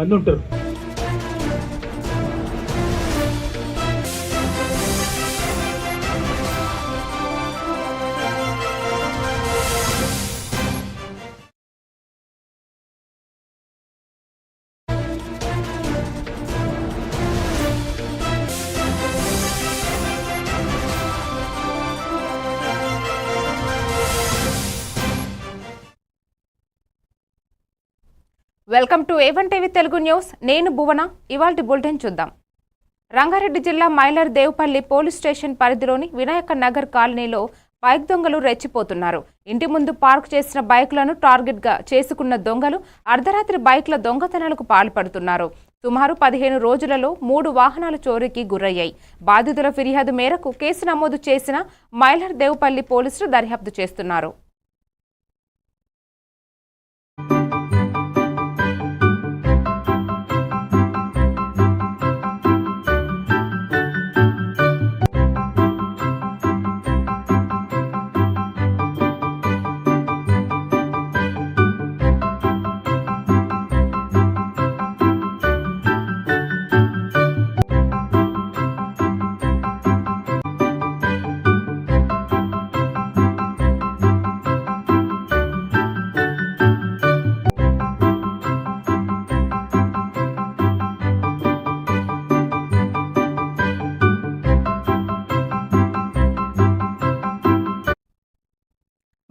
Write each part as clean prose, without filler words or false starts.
మంది ఉంటారు. Welcome to A1 TV Telugu news. నేను భువన. ఇవాల్టి బులెటిన్ చూద్దాం. రంగారెడ్డి జిల్లా మైలర్ దేవుపల్లి పోలీస్ స్టేషన్ పరిధిలోని వినాయక నగర్ కాలనీలో బైక్ దొంగలు రెచ్చిపోతున్నారు. ఇంటి ముందు పార్క్ చేసిన బైక్లను టార్గెట్ గా చేసుకున్న దొంగలు అర్ధరాత్రి బైక్ల దొంగతనాలకు పాల్పడుతున్నారు. సుమారు 15 రోజులలో 3 వాహనాలు చోరీకి గురయ్యాయి. బాధితుల ఫిర్యాదు మేరకు కేసు నమోదు చేసిన మైలర్ దేవుపల్లి పోలీసులు దర్యాప్తు చేస్తున్నారు.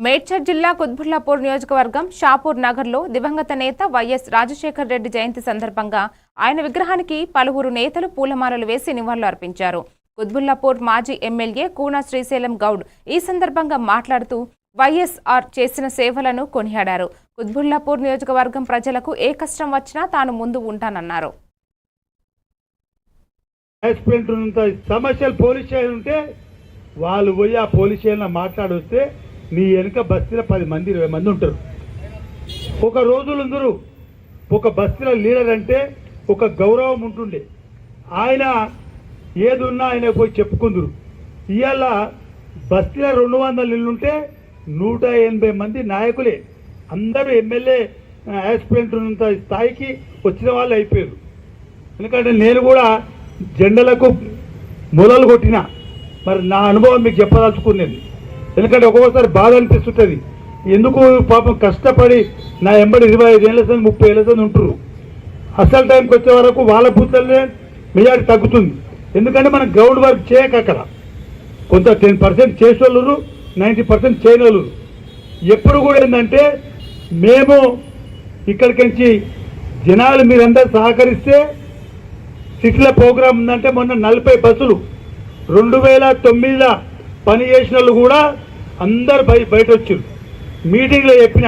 మేడ్చల్ జిల్లా కుత్బుల్లాపూర్ నియోజకవర్గం షాపూర్ నగర్లో దివంగత నేత వైఎస్ రాజశేఖర్ రెడ్డి జయంతి సందర్భంగా ఆయన విగ్రహానికి పలువురు నేతలు పూలమాలలు వేసి నివాళులు అర్పించారు. కుత్బుల్లాపూర్ మాజీ ఎమ్మెల్యే కూన శ్రీశైలం గౌడ్ ఈ సందర్భంగా మాట్లాడుతూ వైఎస్ఆర్ చేసిన సేవలను కొనియాడారు. కుత్బుల్లాపూర్ నియోజకవర్గం ప్రజలకు ఏ కష్టం వచ్చినా తాను ముందు ఉంటానన్నారు. సమస్యలు పోలీస్ స్టేషన్ ఉంటే వాళ్ళు పోయి ఆ పోలీస్ స్టేషన్ మాట్లాడొస్తే నీ వెనుక బస్తీలో 10 మంది 20 మంది ఉంటారు. ఒక రోజులందరూ ఒక బస్తీల లీడర్ అంటే ఒక గౌరవం ఉంటుండే. ఆయన ఏది ఉన్నా ఆయన పోయి చెప్పుకుందరు. ఇవాళ బస్తీలో 200 ఇళ్ళు ఉంటే 180 మంది నాయకులే అందరూ ఎమ్మెల్యే యాస్పిరెంట్ ఉన్నంత స్థాయికి వచ్చిన వాళ్ళు అయిపోయారు. ఎందుకంటే నేను కూడా జెండలకు మొదలు కొట్టిన, మరి నా అనుభవం మీకు చెప్పదలుచుకునేది. ఎందుకంటే ఒక్కొక్కసారి బాధ అనిపిస్తుంటుంది. ఎందుకు పాపం కష్టపడి నా ఎంబడి 25 ఏళ్ళ సంది 30 ఏళ్ళ సంది ఉంటారు. అసలు టైంకి వచ్చే వరకు వాళ్ళ బూత్లనే మెజారిటీ తగ్గుతుంది. ఎందుకంటే మనం గ్రౌండ్ వర్క్ చేయక అక్కడ కొంత 10% చేసేవాళ్ళు 90% చేయని వాళ్ళు. ఎప్పుడు కూడా ఏంటంటే మేము ఇక్కడికి జనాలు మీరందరూ సహకరిస్తే సిటీల ప్రోగ్రాం ఉందంటే మొన్న 40 బస్సులు 2009 పని చేసిన వాళ్ళు కూడా అందరు బయట వచ్చారు. మీటింగ్లో చెప్పిన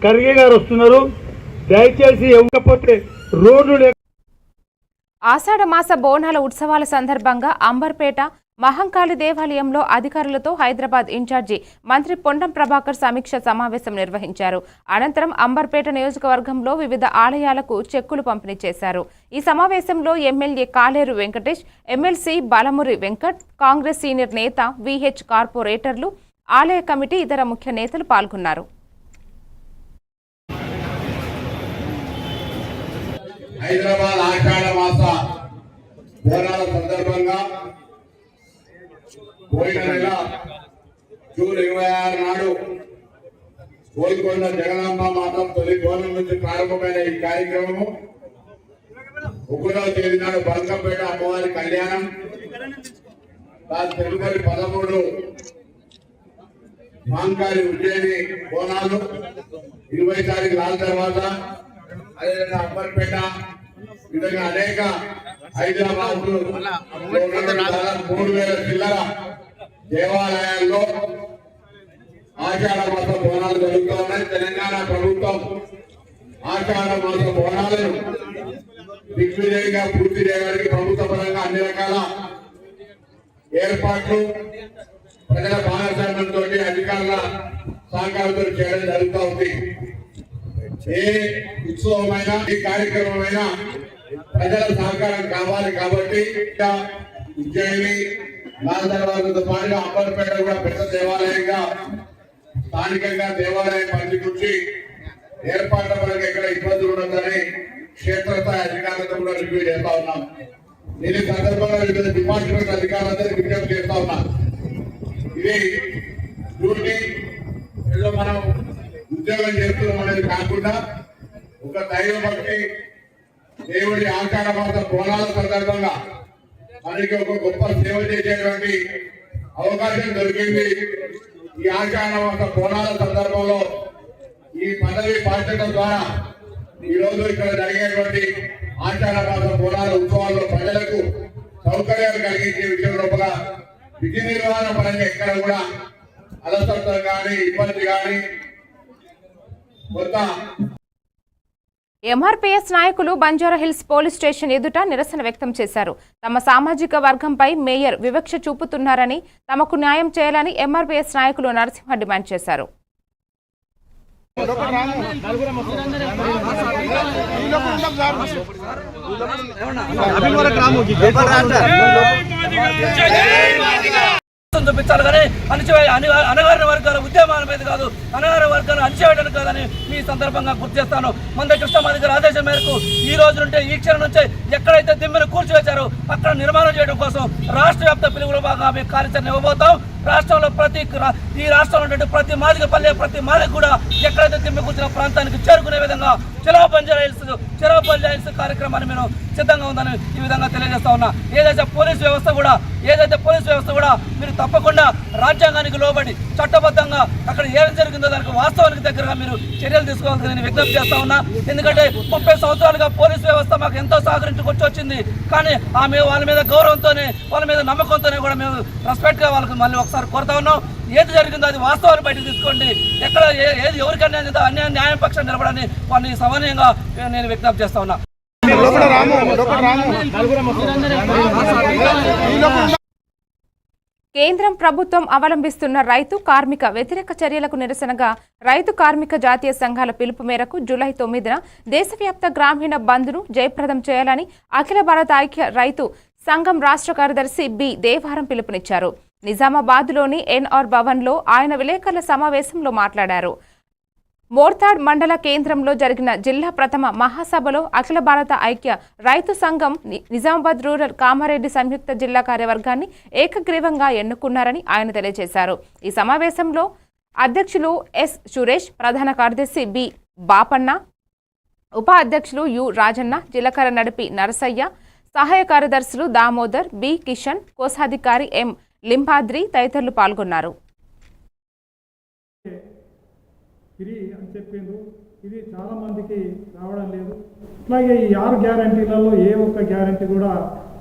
ఖర్గే గారు వస్తున్నారు, దయచేసి ఇవ్వకపోతే రోడ్లు. ఆషాఢ మాస బోనాల ఉత్సవాల సందర్భంగా అంబర్పేట మహంకాళి దేవాలయంలో అధికారులతో హైదరాబాద్ ఇన్ఛార్జి మంత్రి పొన్నం ప్రభాకర్ సమీక్ష సమావేశం నిర్వహించారు. అనంతరం అంబర్పేట నియోజకవర్గంలో వివిధ ఆలయాలకు చెక్కులు పంపిణీ చేశారు. ఈ సమావేశంలో ఎమ్మెల్యే కాలేరు వెంకటేష్, ఎమ్మెల్సీ బలమురి వెంకట్, కాంగ్రెస్ సీనియర్ నేత విహెచ్ కార్పొరేటర్లు, ఆలయ కమిటీ ఇతర ముఖ్య నేతలు పాల్గొన్నారు. హైదరాబాద్ ఆషాఢ మాస బోనాల సందర్భంగా పోయిన నెల జూన్ 26 నాడు గోల్కొండ జగదాంబ మాతం తొలి బోనం నుంచి ప్రారంభమైన ఈ కార్యక్రమము 1వ తేదీ నాడు బల్కంపేట అమ్మవారి కళ్యాణం, దాని తదుపరి 13 మాంకాళి ఉజ్జయిని బోనాలు, 20 తారీఖు రాల తర్వాత అదేవిధంగా అంబర్పేట, విధంగా అనేక హైదరాబాద్ 3000 చిల్లర దేవాలయాల్లో ఆషాఢ మాస బోనాలు జరుగుతూ ఉన్నాయి. తెలంగాణ ప్రభుత్వం ఆషాఢ మాస బోనాలను దిగ్విజయంగా పూర్తి చేయడానికి ప్రభుత్వ పరంగా అన్ని రకాల ఏర్పాట్లు ప్రజల భాగస్వామ్యంతో అధికారుల సహకారంతో చేయడం జరుగుతూ ఉంది. ఏ ఉత్సవమైనా ఏ కార్యక్రమమైనా ప్రజల సహకారం కావాలి. కాబట్టి ఉజ్జయిని లాల్ దర్వాజాతో పాటుగా అంబర్పేట కూడా పెద్ద దేవాలయంగా స్థానికంగా దేవాలయం పరిధికి ఏర్పాట్ల పరంగా ఎక్కడ ఇబ్బందులు ఉండదని క్షేత్రస్థాయి అధికారులతో కూడా రివ్యూ చేస్తా ఉన్నాం. నేను ఈ సందర్భంగా వివిధ డిపార్ట్మెంట్ అధికారులందరూ విజ్ఞప్తి చేస్తా ఉన్నా. ఇది డ్యూటీ ఏదో మనం ఉద్యోగం చేస్తున్నాం అనేది కాకుండా ఒక దైవభక్తి దేవుడి ఆషాఢ మాస బోనాల సందర్భంగా మనకి ఒక గొప్ప సేవ చేసేటువంటి అవకాశం దొరికింది. ఈ ఆషాఢ మాస బోనాల సందర్భంలో ఈ పదవి బాధ్యత ద్వారా ఈ రోజు ఇక్కడ జరిగేటువంటి ఆషాఢ మాస బోనాల ఉత్సవాల్లో ప్రజలకు సౌకర్యాలు కలిగించే విషయం లోపల విధి నిర్వహణ పరంగా ఎక్కడ కూడా అలసత్వం కానీ ఇబ్బంది కానీ కొంత ఎంఆర్పీఎస్ నాయకులు బంజారాహిల్స్ పోలీస్ స్టేషన్ ఎదుట నిరసన వ్యక్తం చేశారు. తమ సామాజిక వర్గంపై మేయర్ వివక్ష చూపుతున్నారని, తమకు న్యాయం చేయాలని ఎంఆర్పీఎస్ నాయకులు నరసింహ డిమాండ్ చేశారు. చూపించాలి కానీ అనగారిన వర్గాల ఉద్యమాల మీద కాదు, అనగారిన వర్గాలను అణచివేయడానికి కాదని మీ సందర్భంగా గుర్తు చేస్తాను. మంద కృష్ణమాది గారి ఆదేశం మేరకు ఈ రోజు నుండి ఈ క్షణం నుంచే ఎక్కడైతే దిమ్మెను కూల్చివేశారో అక్కడ నిర్మాణం చేయడం కోసం రాష్ట్ర వ్యాప్త పిలుపుల భాగంగా మేము కార్యాచరణ ఇవ్వబోతాం. రాష్ట్రంలో ఈ రాష్ట్రంలో ప్రతి మాదిగ పల్లె ప్రతి మాదిగ కూడా ఎక్కడైతే దిమ్మె కూర్చున్న ప్రాంతానికి చేరుకునే విధంగా చలో బంజారాహిల్స్ కార్యక్రమాన్ని మేము సిద్ధంగా ఉందని ఈ విధంగా తెలియజేస్తా ఉన్నా. ఏదైతే పోలీస్ వ్యవస్థ కూడా మీరు తప్పకుండా రాజ్యాంగానికి లోబడి చట్టబద్ధంగా అక్కడ ఏం జరిగిందో దానికి వాస్తవానికి దగ్గరగా మీరు చర్యలు తీసుకోవాలని నేను విజ్ఞప్తి చేస్తా ఉన్నా. ఎందుకంటే 30 సంవత్సరాలుగా పోలీస్ వ్యవస్థ మాకు ఎంతో సహకరించుకొచ్చి వచ్చింది. కానీ వాళ్ళ మీద గౌరవంతోనే వాళ్ళ మీద నమ్మకంతోనే కూడా మేము రెస్పెక్ట్గా వాళ్ళకి మళ్ళీ ఒకసారి కోరుతా ఉన్నాం. ఏది జరిగిందో అది వాస్తవాన్ని బయటకు తీసుకోండి. ఎక్కడ ఏది ఎవరికైనా అన్యాయం న్యాయం పక్షం నిలబడని వాళ్ళని సమన్వయంగా నేను విజ్ఞప్తి చేస్తా ఉన్నా. కేంద్రం ప్రభుత్వం అవలంబిస్తున్న రైతు కార్మిక వ్యతిరేక చర్యలకు నిరసనగా రైతు కార్మిక జాతీయ సంఘాల పిలుపు మేరకు జూలై 9న దేశవ్యాప్త గ్రామీణ బంద్ను జయప్రదం చేయాలని అఖిల భారత ఐక్య రైతు సంఘం రాష్ట్ర కార్యదర్శి బి దేవారం పిలుపునిచ్చారు. నిజామాబాద్లోని ఎన్ఆర్ భవన్లో ఆయన విలేకరుల సమావేశంలో మాట్లాడారు. మోర్తాడ్ మండల కేంద్రంలో జరిగిన జిల్లా ప్రథమ మహాసభలో అఖిల భారత ఐక్య రైతు సంఘం నిజామాబాద్ రూరల్ కామారెడ్డి సంయుక్త జిల్లా కార్యవర్గాన్ని ఏకగ్రీవంగా ఎన్నుకున్నారని ఆయన తెలియజేశారు. ఈ సమావేశంలో అధ్యక్షులు ఎస్ సురేష్, ప్రధాన కార్యదర్శి బి బాపన్న, ఉప అధ్యక్షులు యు రాజన్న, జిలకర నడిపి నరసయ్య, సహాయ కార్యదర్శులు దామోదర్, బి కిషన్, కోశాధికారి ఎం లింబాద్రి తదితరులు పాల్గొన్నారు. ఫ్రీ అని చెప్పిండ్రు. ఇది చాలామందికి రావడం లేదు. అట్లాగే ఈ 6 గ్యారంటీలలో ఏ ఒక్క గ్యారంటీ కూడా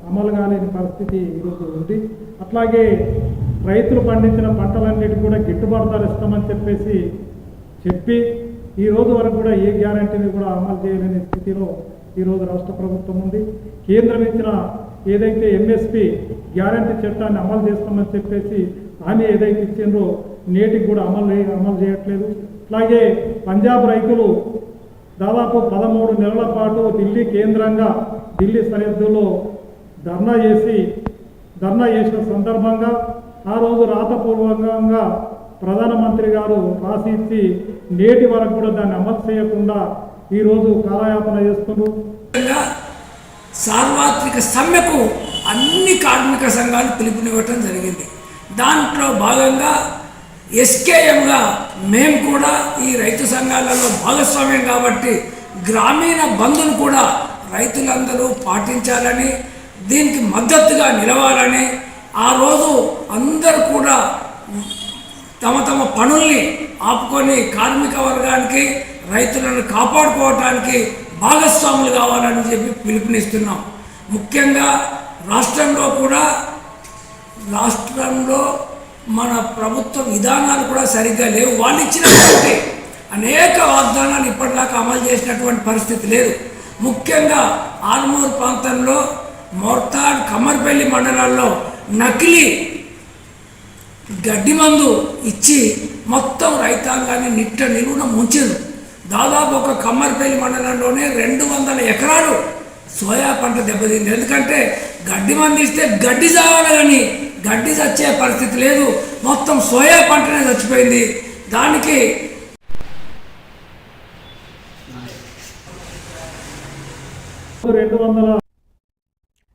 అమలు కాలేని పరిస్థితి ఈరోజు ఉంది. అట్లాగే రైతులు పండించిన పంటలన్నిటి కూడా గిట్టుబాటు ధర ఇస్తామని చెప్పి ఈ రోజు వరకు కూడా ఏ గ్యారంటీని కూడా అమలు చేయలేని స్థితిలో ఈరోజు రాష్ట్ర ప్రభుత్వం ఉంది. కేంద్రం ఇచ్చిన ఏదైతే ఎంఎస్పి గ్యారంటీ చట్టాన్ని అమలు చేస్తామని చెప్పేసి హామీ ఏదైతే ఇచ్చిండ్రో నేటికి కూడా అమలు చేయట్లేదు. అట్లాగే పంజాబ్ రైతులు దాదాపు 13 నెలల పాటు ఢిల్లీ కేంద్రంగా ఢిల్లీ సరిహద్దులో ధర్నా చేసిన సందర్భంగా ఆ రోజు రాతపూర్వకంగా ప్రధానమంత్రి గారు రాసి ఇచ్చి నేటి వరకు కూడా దాన్ని అమలు చేయకుండా ఈరోజు కాలయాపన చేస్తున్నారు. సార్వత్రిక సమ్మెకు అన్ని కార్మిక సంఘాలు పిలుపునివ్వటం జరిగింది. దాంట్లో భాగంగా ఎస్కేఎంగా మేము కూడా ఈ రైతు సంఘాలలో భాగస్వామ్యం కాబట్టి గ్రామీణ బంధును కూడా రైతులందరూ పాటించాలని, దీనికి మద్దతుగా నిలవాలని, ఆ రోజు అందరూ కూడా తమ పనుల్ని ఆపుకొని కార్మిక వర్గానికి రైతులను కాపాడుకోవటానికి భాగస్వాములు కావాలని చెప్పి పిలుపునిస్తున్నాం. ముఖ్యంగా రాష్ట్రంలో మన ప్రభుత్వ విధానాలు కూడా సరిగ్గా లేవు. వాళ్ళు ఇచ్చినటువంటి అనేక వాగ్దానాలు ఇప్పటిదాకా అమలు చేసినటువంటి పరిస్థితి లేదు. ముఖ్యంగా ఆర్మూర్ ప్రాంతంలో మోర్తాడ్ కమ్మర్పల్లి మండలాల్లో నకిలీ గడ్డి మందు ఇచ్చి మొత్తం రైతాంగాన్ని నిలువున ముంచారు. దాదాపు ఒక కమ్మర్పల్లి మండలంలోనే 200 ఎకరాలు సోయా పంట దెబ్బతింది. ఎందుకంటే గడ్డి మందు ఇస్తే గడ్డి చావాలి కానీ గడ్డి చచ్చే పరిస్థితి లేదు. మొత్తం సోయా పంటనే చచ్చిపోయింది. దానికి 200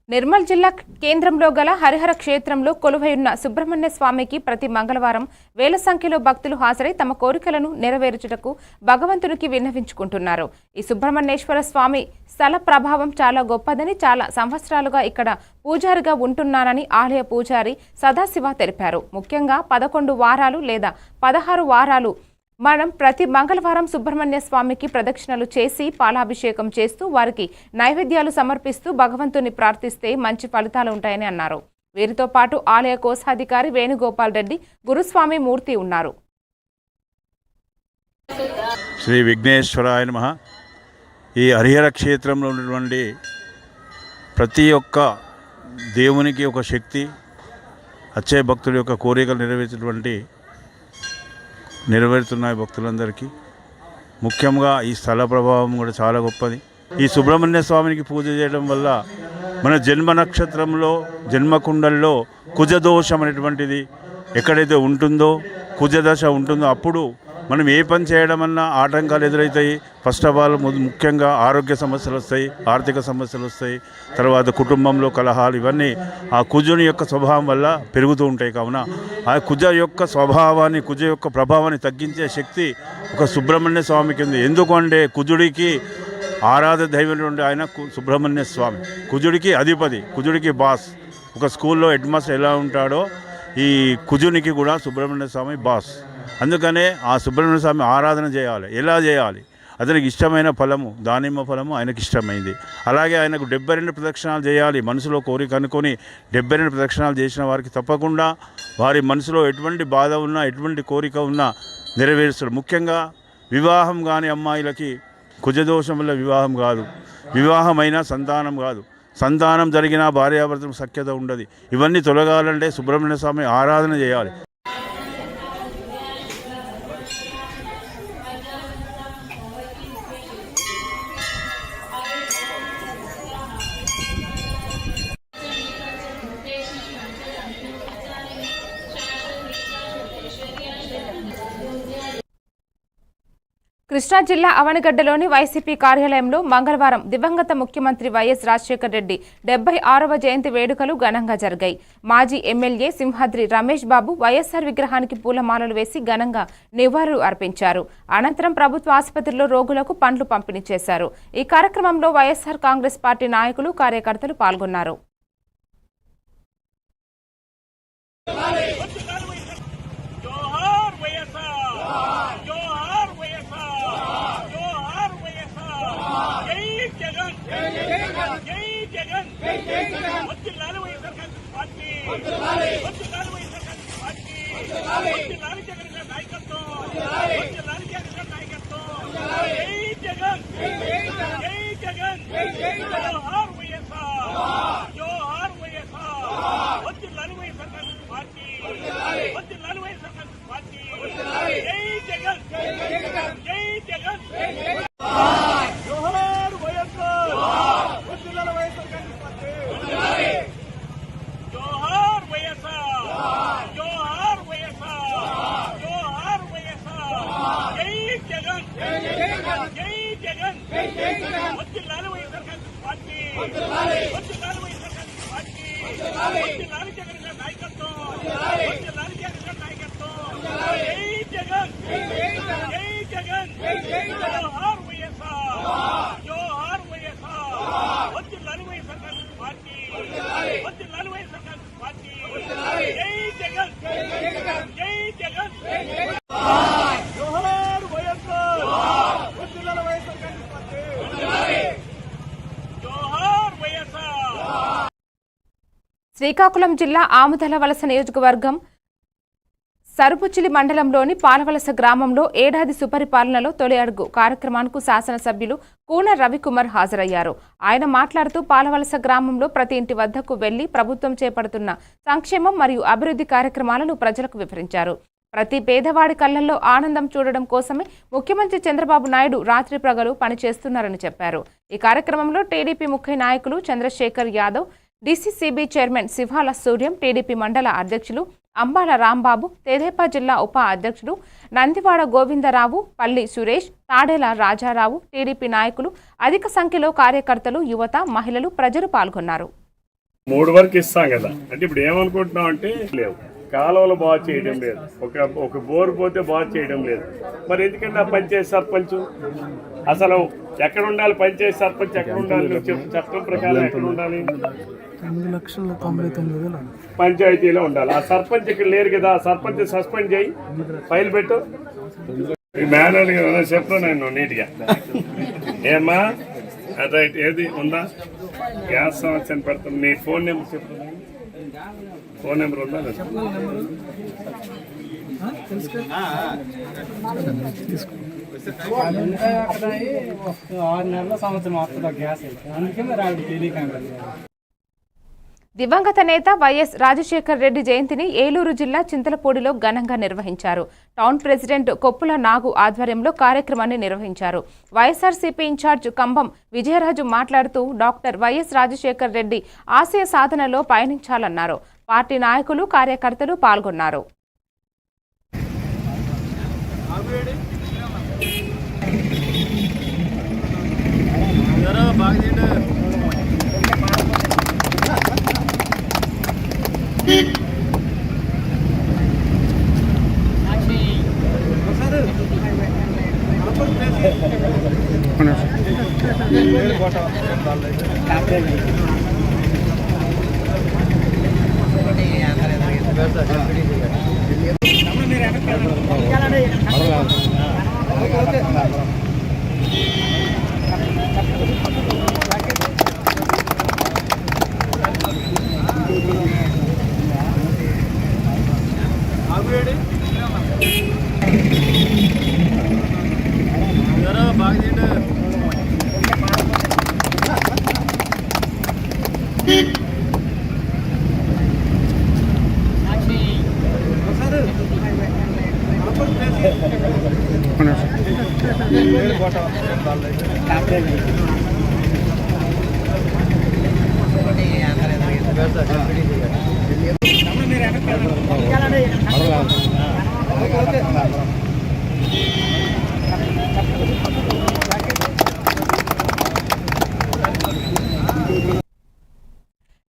నిర్మల్ జిల్లా కేంద్రంలో గల హరిహర క్షేత్రంలో కొలువైయున్న సుబ్రహ్మణ్య స్వామికి ప్రతి మంగళవారం వేల సంఖ్యలో భక్తులు హాజరై తమ కోరికలను నెరవేర్చుటకు భగవంతునికి విన్నవించుకుంటున్నారు. ఈ సుబ్రహ్మణ్యేశ్వర స్వామి స్థల ప్రభావం చాలా గొప్పదని, చాలా సంవత్సరాలుగా ఇక్కడ పూజారిగా ఉంటున్నానని ఆలయ పూజారి సదాశివ తెలిపారు. ముఖ్యంగా 11 వారాలు లేదా 16 వారాలు మనం ప్రతి మంగళవారం సుబ్రహ్మణ్య స్వామికి ప్రదక్షిణలు చేసి పాలాభిషేకం చేస్తూ వారికి నైవేద్యాలు సమర్పిస్తూ భగవంతుని ప్రార్థిస్తే మంచి ఫలితాలు ఉంటాయని అన్నారు. వీరితో పాటు ఆలయ కోశాధికారి వేణుగోపాల్ రెడ్డి, గురుస్వామి మూర్తి ఉన్నారు. శ్రీ విఘ్నేశ్వరాయ నమః. ఈ హరిహర క్షేత్రంలో ఉన్నటువంటి ప్రతి ఒక్క దేవునికి ఒక శక్తి, వచ్చే భక్తుల యొక్క కోరికలు నెరవేరుతున్నాయి భక్తులందరికీ. ముఖ్యంగా ఈ స్థల ప్రభావం కూడా చాలా గొప్పది. ఈ సుబ్రహ్మణ్య స్వామికి పూజ చేయడం వల్ల మన జన్మ నక్షత్రంలో, జన్మకుండల్లో కుజదోషం అనేటువంటిది ఎక్కడైతే ఉంటుందో, కుజదశ ఉంటుందో, అప్పుడు మనం ఏ పని చేయడమన్నా ఆటంకాలు ఎదురవుతాయి. ఫస్ట్ ఆఫ్ ఆల్ ముఖ్యంగా ఆరోగ్య సమస్యలు వస్తాయి, ఆర్థిక సమస్యలు వస్తాయి, తర్వాత కుటుంబంలో కలహాలు, ఇవన్నీ ఆ కుజుని యొక్క స్వభావం వల్ల పెరుగుతూ ఉంటాయి. కావున ఆ కుజ యొక్క స్వభావాన్ని, కుజ యొక్క ప్రభావాన్ని తగ్గించే శక్తి ఒక సుబ్రహ్మణ్య స్వామికి ఉంది. ఎందుకంటే కుజుడికి ఆరాధ దైవం ఆయన సుబ్రహ్మణ్య స్వామి, కుజుడికి అధిపతి, కుజుడికి బాస్. ఒక స్కూల్లో హెడ్ మాస్టర్ ఎలా ఉంటాడో ఈ కుజునికి కూడా సుబ్రహ్మణ్య స్వామి బాస్. అందుకనే ఆ సుబ్రహ్మణ్య స్వామి ఆరాధన చేయాలి. ఎలా చేయాలి? అతనికి ఇష్టమైన ఫలము, దానిమ్మ ఫలము ఆయనకి ఇష్టమైంది. అలాగే ఆయనకు 72 ప్రదక్షిణాలు చేయాలి. మనసులో కోరిక అనుకొని 72 ప్రదక్షిణాలు చేసిన వారికి తప్పకుండా వారి మనసులో ఎటువంటి బాధ ఉన్నా, ఎటువంటి కోరిక ఉన్నా నెరవేరుస్తాడు. ముఖ్యంగా వివాహం కాని అమ్మాయిలకి కుజదోషం వల్ల వివాహం కాదు, వివాహమైన సంతానం కాదు, సంతానం జరిగినా భార్యాభర్తలకు సఖ్యత ఉండదు. ఇవన్నీ తొలగాలంటే సుబ్రహ్మణ్య స్వామి ఆరాధన చేయాలి. కృష్ణా జిల్లా అవనిగడ్డలోని వైసీపీ కార్యాలయంలో మంగళవారం దివంగత ముఖ్యమంత్రి వైఎస్ రాజశేఖర్ రెడ్డి 76వ జయంతి వేడుకలు ఘనంగా జరిగాయి. మాజీ ఎమ్మెల్యే సింహాద్రి రమేష్ బాబు వైఎస్ఆర్ విగ్రహానికి పూలమాలలు వేసి ఘనంగా నివాళులు అర్పించారు. అనంతరం ప్రభుత్వ ఆసుపత్రిలో రోగులకు పండ్లు పంపిణీ చేశారు. ఈ కార్యక్రమంలో వైఎస్ఆర్ కాంగ్రెస్ పార్టీ నాయకులు, కార్యకర్తలు పాల్గొన్నారు. శ్రీకాకుళం జిల్లా ఆముదలవలస నియోజకవర్గం సరుపుచిలి మండలంలోని పాలవలస గ్రామంలో ఏడాది సుపరిపాలనలో తొలి అడుగు కార్యక్రమానికి శాసనసభ్యులు కూన రవికుమార్ హాజరయ్యారు. ఆయన మాట్లాడుతూ పాలవలస గ్రామంలో ప్రతి ఇంటి వద్దకు వెళ్లి ప్రభుత్వం చేపడుతున్న సంక్షేమం మరియు అభివృద్ధి కార్యక్రమాలను ప్రజలకు వివరించారు. ప్రతి పేదవాడి కళ్లల్లో ఆనందం చూడడం కోసమే ముఖ్యమంత్రి చంద్రబాబు నాయుడు రాత్రి పగలు పనిచేస్తున్నారని చెప్పారు. ఈ కార్యక్రమంలో టీడీపీ ముఖ్య నాయకులు చంద్రశేఖర్ యాదవ్, డీసీసీబీ చైర్మన్ శివాల సూర్యం, టీడీపీ మండల అధ్యక్షులు అంబాల రాంబాబు, తెదేపా జిల్లా ఉప అధ్యక్షుడు నందివాడ గోవిందరావు, పల్లి సురేష్, తాడేల రాజారావు, టీడీపీ నాయకులు, అధిక సంఖ్యలో కార్యకర్తలు, యువత, మహిళలు, ప్రజలు పాల్గొన్నారు. 3 వరకు ఇస్తాం కదా, అంటే ఇప్పుడు ఏమనుకుంటున్నాం అంటే లేవు, కాలువలు బాగా చేయడం లేదు, ఒక బోరు పోతే బాగా చేయడం లేదు. మరి ఎందుకంటే ఆ పంచాయతీ సర్పంచ్ అసలు ఎక్కడ ఉండాలి? పంచాయతీ సర్పంచ్ ఎక్కడ ఉండాలి? చట్టం ప్రకారం ఎక్కడ ఉండాలి? 2,99,000 పంచాయతీలో ఉండాలి. ఆ సర్పంచ్ ఇక్కడ లేరు కదా, ఆ సర్పంచ్ సస్పెండ్ చేయి, ఫైల్ పెట్టు. ఈ మేనేజర్ కదా చెప్తాను నేను నీట్గా. ఏమ్మా రైట్, ఏది ఉందా? గ్యాస్ సమస్య పెడతాం. నీ ఫోన్ నెంబర్ చెప్పు. ఫోన్ నెంబర్ ఉందా? అక్కడ 6 నెలల సంవత్సరం వస్తుందా గ్యాస్, అందుకే మరి ఆవిడ తెలియక. దివంగత నేత వైఎస్ రాజశేఖర్ రెడ్డి జయంతిని ఏలూరు జిల్లా చింతలపూడిలో ఘనంగా నిర్వహించారు. టౌన్ ప్రెసిడెంట్ కొప్పుల నాగు ఆధ్వర్యంలో కార్యక్రమాన్ని నిర్వహించారు. వైఎస్ఆర్సీపీ ఇన్ఛార్జ్ కంబం విజయరాజు మాట్లాడుతూ డాక్టర్ వైఎస్ రాజశేఖర్ రెడ్డి ఆశయ సాధనలో పయనించాలన్నారు. పార్టీ నాయకులు, కార్యకర్తలు పాల్గొన్నారు.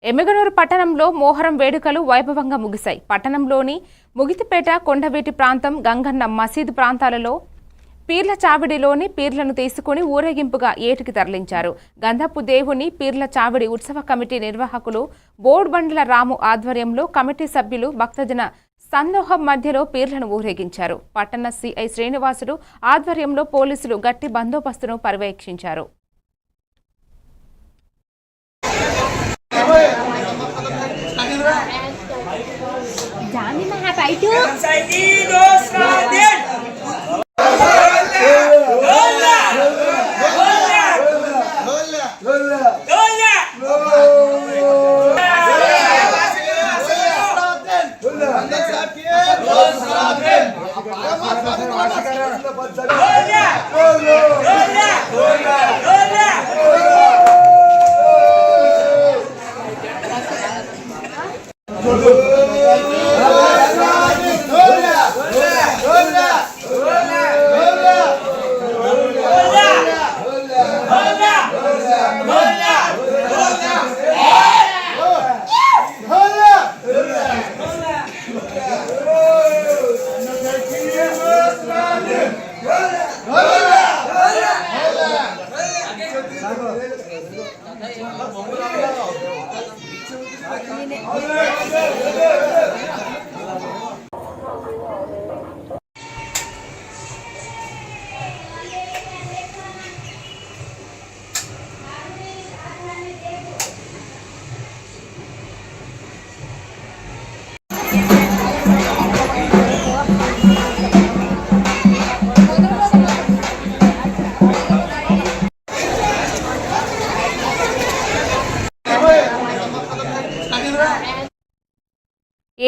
ఎమ్మిగనూరు పట్టణంలో మోహరం వేడుకలు వైభవంగా ముగిశాయి. పట్టణంలోని ముగితిపేట, కొండవీటి ప్రాంతం, గంగన్న మసీదు ప్రాంతాలలో పీర్ల చావిడిలోని పీర్లను తీసుకుని ఊరేగింపుగా ఏటికి తరలించారు. గంధపు దేవుని పీర్ల చావిడి ఉత్సవ కమిటీ నిర్వాహకులు బోర్డుబండ్ల రాము ఆధ్వర్యంలో కమిటీ సభ్యులు భక్తజన సందోహం మధ్యలో పీర్లను ఊరేగించారు. పట్టణ సిఐ శ్రీనివాసుడు ఆధ్వర్యంలో పోలీసులు గట్టి బందోబస్తును పర్యవేక్షించారు.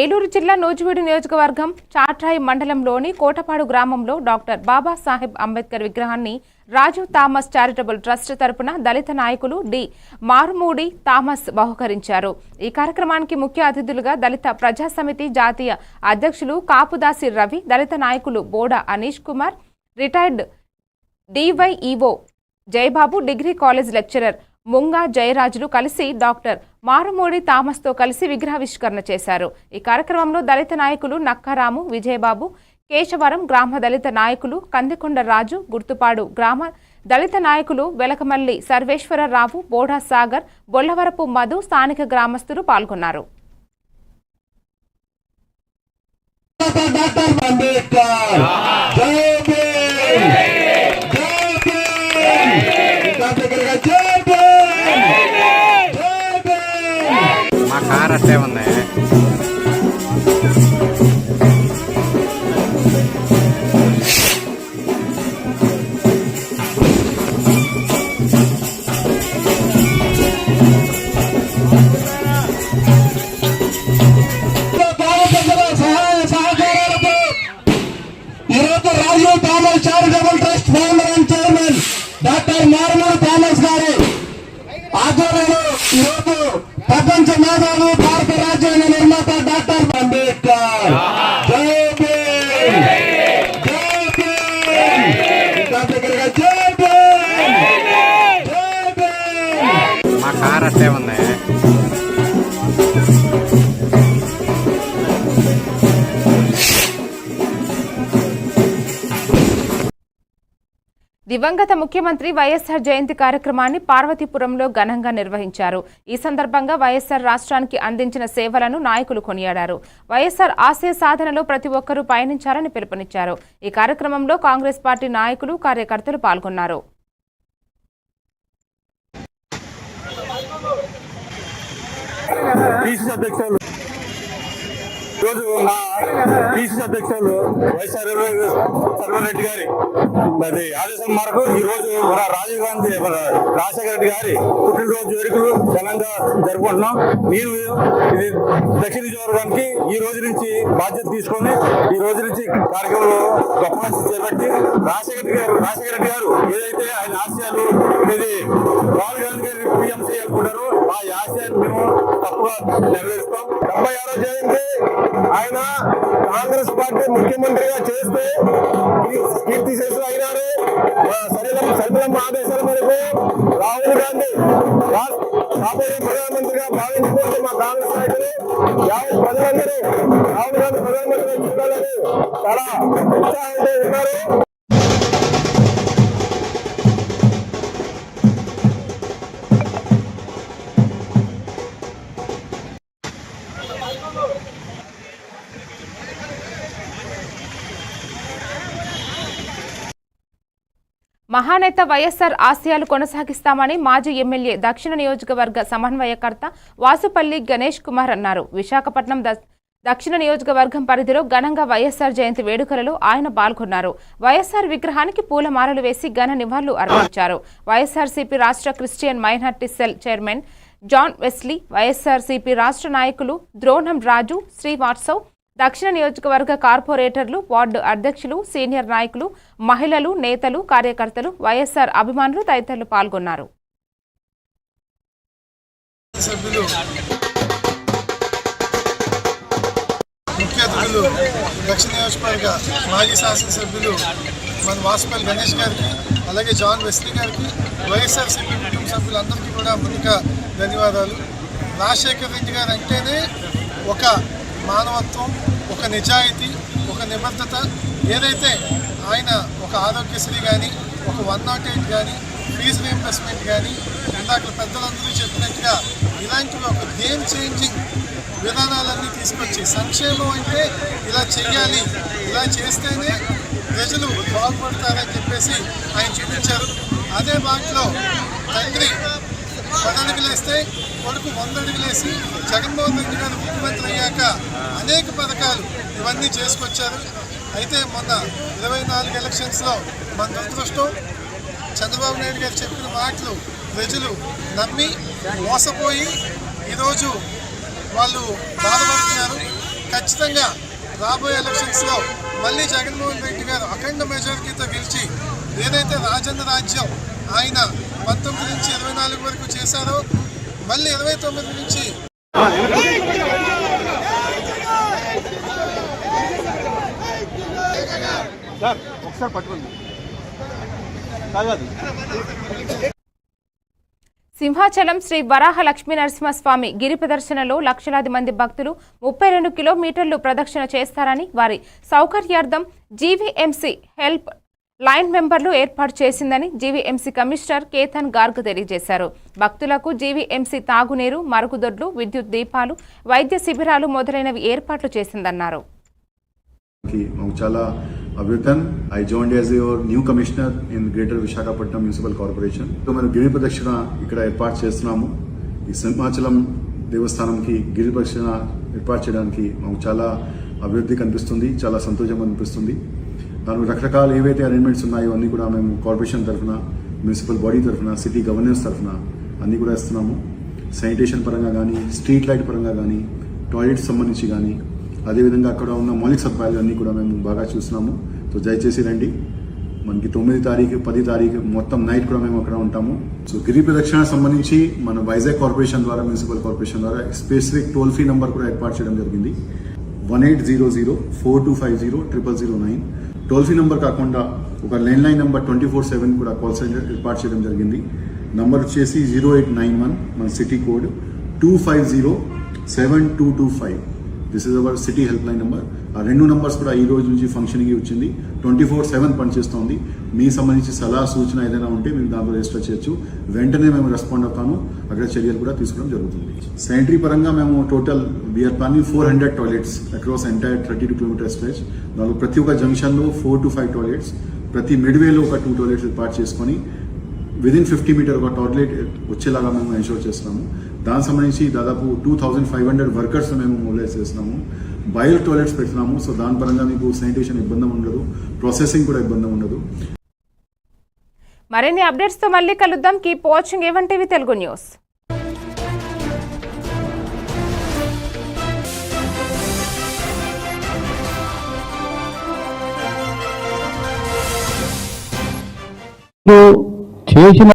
ఏలూరు జిల్లా నూజివీడు నియోజకవర్గం చాట్రాయి మండలంలోని కోటపాడు గ్రామంలో డాక్టర్ బాబాసాహెబ్ అంబేద్కర్ విగ్రహాన్ని రాజీవ్ థామస్ చారిటబుల్ ట్రస్ట్ తరపున దళిత నాయకులు డి మారుమూడి థామస్ బహుకరించారు. ఈ కార్యక్రమానికి ముఖ్య అతిథులుగా దళిత ప్రజా సమితి జాతీయ అధ్యక్షులు కాపుదాసి రవి, దళిత నాయకులు Boda Anish Kumar, retired DyEO Jayababu, degree college lecturer Munga జయరాజులు కలిసి డాక్టర్ మారుమూడి థామస్తో కలిసి విగ్రహావిష్కరణ చేశారు. ఈ కార్యక్రమంలో దళిత నాయకులు నక్కరాము, విజయబాబు, కేశవరం గ్రామ దళిత నాయకులు కందికొండ రాజు, గుర్తుపాడు గ్రామ దళిత నాయకులు వెలకమల్లి సర్వేశ్వరరావు, బోడా సాగర్, బొల్లవరపు మధు, స్థానిక గ్రామస్తులు పాల్గొన్నారు. మా కార్ అట్లే ఉంది. ఈరోజు Rajiv Thomas charitable trust founder and chairman doctor Marumudi Thomas గారు ఆధ్వర్యంలో ఈరోజు ప్రపంచ మేధావి, భారత రాజ్యాంగ నిర్మాత డాక్టర్ అంబేద్కర్ జై భీమ్, జై భీమ్, దగ్గరగా జై భీమ్, జై భీమ్. మా కార్ అట్లే ఉంది. దివంగత ముఖ్యమంత్రి వైఎస్ఆర్ జయంతి కార్యక్రమాన్ని పార్వతీపురంలో ఘనంగా నిర్వహించారు. ఈ సందర్భంగా వైఎస్ఆర్ రాష్ట్రానికి అందించిన సేవలను నాయకులు కొనియాడారు. వైఎస్ఆర్ ఆశయ సాధనలో ప్రతి ఒక్కరూ పయనించాలని పిలుపునిచ్చారు. ఈ కార్యక్రమంలో కాంగ్రెస్ పార్టీ నాయకులు, కార్యకర్తలు పాల్గొన్నారు. ఈరోజు మా పిసిసి అధ్యక్షులు వైఎస్ఆర్ సర్వారెడ్డి గారి మరి ఆదేశం మేరకు ఈరోజు మన రాజీవ్ గాంధీ రాజశేఖర రెడ్డి గారి పుట్టినరోజు వేడుకలు ఘనంగా జరుపుకుంటున్నాం. నేను ఇది దక్షిణ నియోజకవర్గానికి ఈ రోజు నుంచి బాధ్యత తీసుకొని ఈ రోజు నుంచి కార్యక్రమంలో గొప్ప చేపట్టి రాజశేఖర రెడ్డి గారు ఏదైతే ఆయన ఆశయాలు ఇది రాహుల్ గాంధీ గారి పిఎంసీ అనుకుంటారో ఆ ఆశయాన్ని మేము తప్పుగా నెరవేరుస్తాం. 76వ జయంతి ఆయన కాంగ్రెస్ పార్టీ ముఖ్యమంత్రిగా చేస్తే కీర్తి శేషులు అయినారు. సరిలమ్మ ఆదేశాల మేరకు రాహుల్ గాంధీ రాబోయే ప్రధానమంత్రిగా భావించుకుంటే మా కాంగ్రెస్ నాయకులు యావత్ ప్రజలందరూ రాహుల్ గాంధీ ప్రధానమంత్రిగా చూడాలని చాలా ఉత్సాహంతో ఉన్నారు. మహానేత వైఎస్ఆర్ ఆశయాలు కొనసాగిస్తామని మాజీ ఎమ్మెల్యే దక్షిణ నియోజకవర్గ సమన్వయకర్త వాసుపల్లి గణేష్ కుమార్ అన్నారు. విశాఖపట్నం దక్షిణ నియోజకవర్గం పరిధిలో ఘనంగా వైఎస్ఆర్ జయంతి వేడుకలలో ఆయన పాల్గొన్నారు. వైఎస్ఆర్ విగ్రహానికి పూలమాలలు వేసి ఘన నివాళులు అర్పించారు. వైఎస్ఆర్సీపీ రాష్ట్ర Christian minority cell chairman John Wesley, YSRCP రాష్ట్ర నాయకులు ద్రోణం రాజు, శ్రీవాత్సవ్, దక్షిణ నియోజకవర్గ కార్పొరేటర్లు, వార్డు అధ్యక్షులు, సీనియర్ నాయకులు, మహిళలు, నేతలు, కార్యకర్తలు, వైఎస్ఆర్ అభిమానులు తదితరులు పాల్గొన్నారు. ముఖ్య అతిథులు దక్షిణ నియోజకవర్గ మాజీ శాసనసభ్యులు మన వాసుపల్లి గణేష్ గారికి, అలాగే జాన్ వెస్లీ గారికి, వైఎస్ఆర్సీపీ కుటుంబ సభ్యులందరికీ కూడా ముందుగా ధన్యవాదాలు. రాజశేఖర రెడ్డి గారు అంటేనే ఒక మానవత్వం, ఒక నిజాయితీ, ఒక నిబద్ధత. ఏదైతే ఆయన ఒక ఆరోగ్యశ్రీ కానీ, ఒక 108 కానీ, ఫీజు రీయింబర్స్మెంట్ కానీ, ఇందాక పెద్దలందరూ చెప్పినట్టుగా ఇలాంటివి ఒక గేమ్ చేంజింగ్ విధానాలన్నీ తీసుకొచ్చి సంక్షేమం అంటే ఇలా చేయాలి, ఇలా చేస్తేనే ప్రజలు బాగుపడతారని చెప్పేసి ఆయన చూపించారు. అదే బాటలో తండ్రి 10 అడుగులు వేస్తే కొడుకు 100 అడుగులు వేసి జగన్మోహన్ రెడ్డి గారు ముఖ్యమంత్రి అయ్యాక అనేక పథకాలు ఇవన్నీ చేసుకొచ్చారు. అయితే మొన్న 24 ఎలక్షన్స్లో మన దురదృష్టం, చంద్రబాబు నాయుడు గారు చెప్పిన మాటలు ప్రజలు నమ్మి మోసపోయి ఈరోజు వాళ్ళు బాధపడుతున్నారు. ఖచ్చితంగా రాబోయే ఎలక్షన్స్లో మళ్ళీ జగన్మోహన్ రెడ్డి గారు అఖండ మెజారిటీతో గెలిచి ఏదైతే రాజన్న రాజ్యం ఆయన 19 నుంచి 24 వరకు చేశారో మళ్ళీ 29 నుంచి సింహాచలం శ్రీ వరాహ లక్ష్మీ నరసింహస్వామి గిరి ప్రదర్శనలో లక్షలాది మంది భక్తులు 32 కిలోమీటర్లు ప్రదక్షిణ చేస్తారని వారి సౌకర్యార్థం జీవీఎంసీ హెల్ప్ లైన్ మెంబర్లు ఏర్పాటు చేసిందని జీవీఎంసీ కమిషనర్ కేతన్ గార్గ్ తెలియజేశారు. భక్తులకు జీవీఎంసీ తాగునీరు, మరుగుదొడ్లు, విద్యుత్ దీపాలు, వైద్య శిబిరాలు మొదలైనవి ఏర్పాట్లు చేసిందన్నారు. I joined as your new commissioner in Greater Visakhapatnam Municipal Corporation. మనం గిరి ప్రదక్షిణ ఇక్కడ ఏర్పాటు చేస్తున్నాము. ఈ సింహాచలం దేవస్థానంకి గిరి ప్రదక్షిణ ఏర్పాటు చేయడానికి మాకు చాలా అభివృద్ధి కనిపిస్తుంది, చాలా సంతోషం అనిపిస్తుంది. దానికి రకరకాల ఏవైతే అరేంజ్మెంట్స్ ఉన్నాయో అన్నీ కూడా మేము కార్పొరేషన్ తరఫున, మున్సిపల్ బాడీ తరఫున, సిటీ గవర్నెన్స్ తరఫున అన్నీ కూడా ఇస్తున్నాము. శానిటేషన్ పరంగా కానీ, స్ట్రీట్ లైట్ పరంగా కానీ, టాయిలెట్స్ సంబంధించి కానీ, అదేవిధంగా అక్కడ ఉన్న మౌలిక సదుపాయాలు అన్నీ కూడా మేము బాగా చూస్తున్నాము. సో దయచేసి రండి. మనకి 9 తారీఖు 10 తారీఖు మొత్తం నైట్ కూడా మేము అక్కడ ఉంటాము. సో గిరి ప్రదక్షిణ సంబంధించి మన వైజాగ్ కార్పొరేషన్ ద్వారా, మున్సిపల్ కార్పొరేషన్ ద్వారా స్పెసిఫిక్ టోల్ ఫ్రీ నెంబర్ కూడా ఏర్పాటు చేయడం జరిగింది. 1800-4250-0009. టోల్ ఫ్రీ నెంబర్ కాకుండా ఒక ల్యాండ్లైన్ నెంబర్ 24/7 కూడా కాల్ సెంటర్ ఏర్పాటు చేయడం జరిగింది. నంబర్ వచ్చేసి 0891, మన city code 250-7225. This is our city help line number. ఆ 2 నంబర్స్ కూడా ఈ రోజు నుంచి ఫంక్షనింగ్ వచ్చింది. 24/7 పనిచేస్తోంది. మీ సంబంధించి సలహా సూచన ఏదైనా ఉంటే మీరు దాంట్లో రిజిస్టర్ చేయొచ్చు. వెంటనే మేము రెస్పాండ్ అవుతాము. అక్కడ చర్యలు కూడా తీసుకోవడం జరుగుతుంది. శానిటరీ పరంగా మేము total we are planning 400 toilets across entire 32 kilometre stretch. దానిలో ప్రతి ఒక్క జంక్షన్లో 4 to 5 టాయిలెట్స్, ప్రతి మిడ్వేలో ఒక 2 టాయిలెట్స్ ఏర్పాటు చేసుకొని విదిన్ 50 మీటర్ ఒక టాయిలెట్ వచ్చేలాగా మేము ఎన్షూర్ చేస్తున్నాము. దానికి సంబంధించి దాదాపు 2500 వర్కర్స్ మేము మొబిలైజ్ చేస్తున్నాము. బయో టాయిలెట్స్ పెడుతున్నాము. సో దాని పరంగా మీకు శానిటేషన్ ఇబ్బంది ఉండదు, ప్రాసెసింగ్ కూడా ఇబ్బంది ఉండదు. మరిన్ని అప్డేట్స్ తో మళ్ళీ కలుద్దాం. Keep watching A1 TV Telugu news. చేసిన